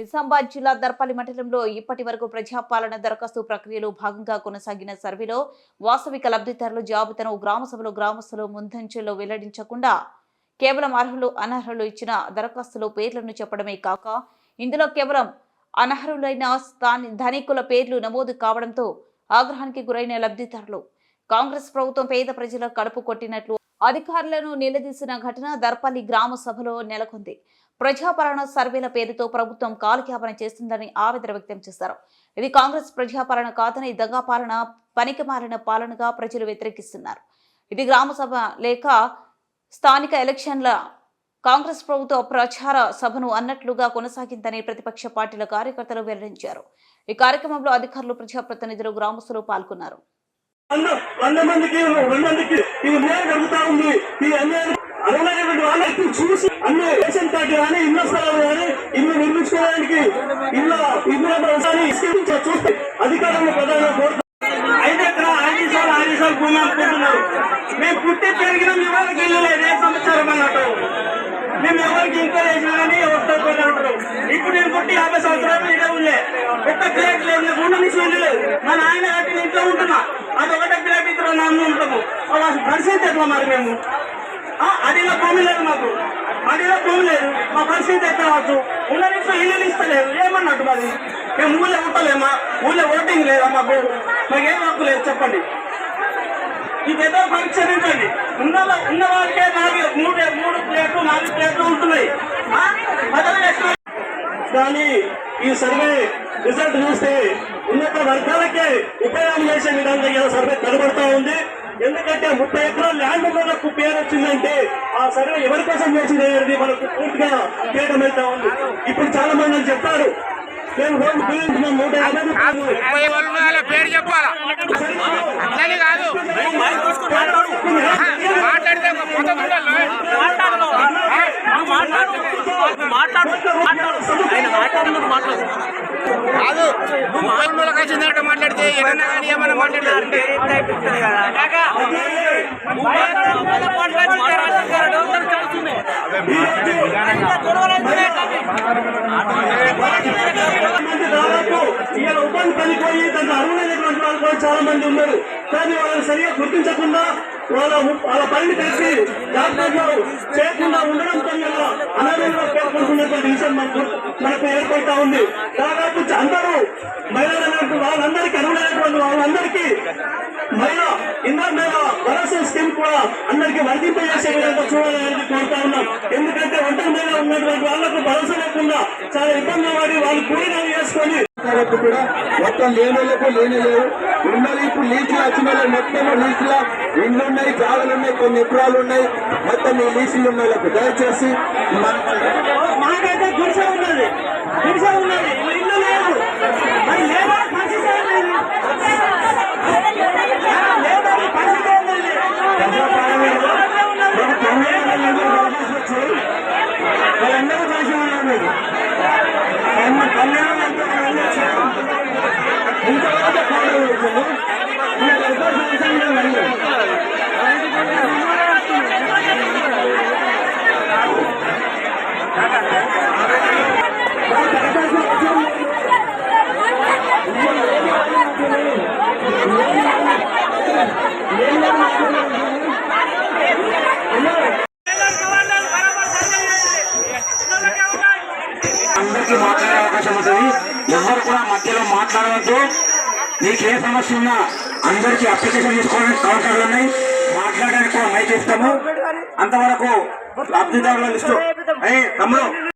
నిజామాబాద్ జిల్లా దర్పల్లి మండలంలో ఇప్పటి వరకు ప్రజాపాలన దరఖాస్తు ప్రక్రియలో భాగంగా కొనసాగిన సర్వేలో వాస్తవిక లబ్ధిదారుల జాబితాను గ్రామ సభలో గ్రామస్తులు ముందంచెలో వెల్లడించకుండా కేవలం అర్హులు అనర్హులు ఇచ్చిన దరఖాస్తులో పేర్లను చెప్పడమే కాక ఇందులో కేవలం అనర్హులైన ధనికుల పేర్లు నమోదు కావడంతో ఆగ్రహానికి గురైన లబ్ధిదారులు కాంగ్రెస్ ప్రభుత్వం పేద ప్రజల కడుపు కొట్టినట్లు అధికారులను నిలదీసిన ఘటన దర్పల్లి గ్రామ సభలో నెలకొంది. ప్రజాపాలన సర్వేల పేరుతో ప్రభుత్వం కాలయాపన చేస్తుందని ఆవేదన వ్యక్తం చేశారు. ఇది కాంగ్రెస్ ప్రజాపాలన కాదని దగాపాలన, పనికిమాలిన పాలనగా ప్రజలు వ్యతిరేకిస్తున్నారు. ఇది గ్రామ సభ లేక స్థానిక ఎలక్షన్ల కాంగ్రెస్ ప్రభుత్వ ప్రచార సభను అన్నట్లుగా కొనసాగిందని ప్రతిపక్ష పార్టీల కార్యకర్తలు వెల్లడించారు. ఈ కార్యక్రమంలో అధికారులు, ప్రజాప్రతినిధులు, గ్రామస్తులు పాల్గొన్నారు. 100 మందికి 2 మందికి ఈ అన్యాయం జరుగుతా ఉంది. ఈ అన్యాయం అర్హులైనటువంటి వాళ్ళకి చూసి అన్ని రేషన్ కార్డు కానీ ఇళ్ల స్థలాలు కానీ ఇల్లు నిర్మించుకోవడానికి చూస్తే అధికారులు ప్రధాన భూమి అనుకుంటున్నారు. మేము పుట్టి పెరిగిన ఎవరికి ఇల్లు లేదు, ఏ సంవత్సరం అన్నట్టు మేము ఎవరికి ఇంకా చేసినా కానీ వస్తారు అంటారు. ఇప్పుడు నేను పుట్టి 50 సంవత్సరాలు ఇదే ఉండే ఒక్క ప్లేట్ లేదు, 2 నిమిషం లేదు. మా నాయన కట్టిన ఇంట్లో ఉంటున్నా, అది ఒకటే ప్లేట్ ఇద్దరు నాన్న ఉంటాము. పరిస్థితి ఎట్లా మరి మేము అడిలో భూమి లేదు, మాకు అడిలో భూమి లేదు, మా పరిస్థితి ఎట్లా వచ్చు. 2 నిమిషం ఇల్లు ఇస్తలేదు ఏమన్నట్టు మరి. మేము ఊళ్ళో ఉంటలేమా, ఊళ్ళో ఓటింగ్ లేదా, మాకేం హక్కు లేదు చెప్పండి. ఇదేదో పరీక్షించండి. ఉన్న వాళ్ళకే 3 ప్లేట్లు 4 ప్లేట్లు ఉంటున్నాయి. కానీ ఈ సర్వే రిజల్ట్ చూస్తే ఉన్నత వర్గాలకే ఉపయోగం చేసే విధంగా సర్వే కనబడతా ఉంది. ఎందుకంటే 30 ఎకరాల ల్యాండ్ మనకు పేరు వచ్చిందంటే ఆ సర్వే ఎవరి కోసం చేసింది మనకు పూర్తిగా పేరు వెళ్తా ఉంది. ఇప్పుడు చాలా మంది చెప్తారు మేము రోడ్డు బిల్లుంటున్నాం 150 పేరు చెప్పాలా అట్లని కాదు మాట్లాడితే కాదు వచ్చిందంటే మాట్లాడితే ఏమన్నా కానీ ఏమన్నా మాట్లాడితే ఉపాధి పనిపోయి దాంట్లో అర్హులైనటువంటి వాళ్ళు కూడా చాలా మంది ఉన్నారు. కానీ వాళ్ళని సరిగా గుర్తించకుండా వాళ్ళ పనిని కలిసి డాక్టర్లు చేయకుండా ఉండడంతో అనారోగ్యంగా పేర్కొంటున్నటువంటి విషయం మనకు ఏర్పడతా ఉంది. దాదాపు అందరూ మహిళలు వాళ్ళందరికీ అర్హులైనటువంటి వాళ్ళందరికీ మహిళా ఇంద్ర భరోసా స్కీమ్ కూడా అందరికీ వర్తింపజేసే విధంగా చూడాలని కోరుతా ఉన్నాం. ఎందుకంటే ఒంటరి మహిళ ఉన్నటువంటి వాళ్లకు భరోసా లేకుండా చాలా ఇబ్బంది పడి వాళ్ళు కూలీనాలు చేసుకొని కూడా మొత్తం లేనోళ్ళకు లేని లేవు ఉన్నది. ఇప్పుడు లీజులు వచ్చిన వాళ్ళు మొత్తం లీజుల ఇండ్లు ఉన్నాయి, జాగాలు ఉన్నాయి, కొన్ని ఎకరాలు ఉన్నాయి. మొత్తం ఈ లీజులు ఉన్న వాళ్ళకు దయచేసి మాకైతే గుడిసె ఉన్నది, ఇల్లు లేదు. వాళ్ళందరూ కలిసి ఉన్నారు. కళ్యాణం అందరికీ మాట్లాడే అవకాశం ఉంటుంది. ఎవరు కూడా మధ్యలో మాట్లాడవద్దు. మీకు ఏ సమస్య ఉన్నా అందరికీ అప్లికేషన్ తీసుకోవడానికి కౌంటర్లు ఉన్నాయి, మాట్లాడడానికి కూడా మైక్ ఇస్తాము. అంతవరకు లబ్ధిదారుల లిస్టు తమ్ముడు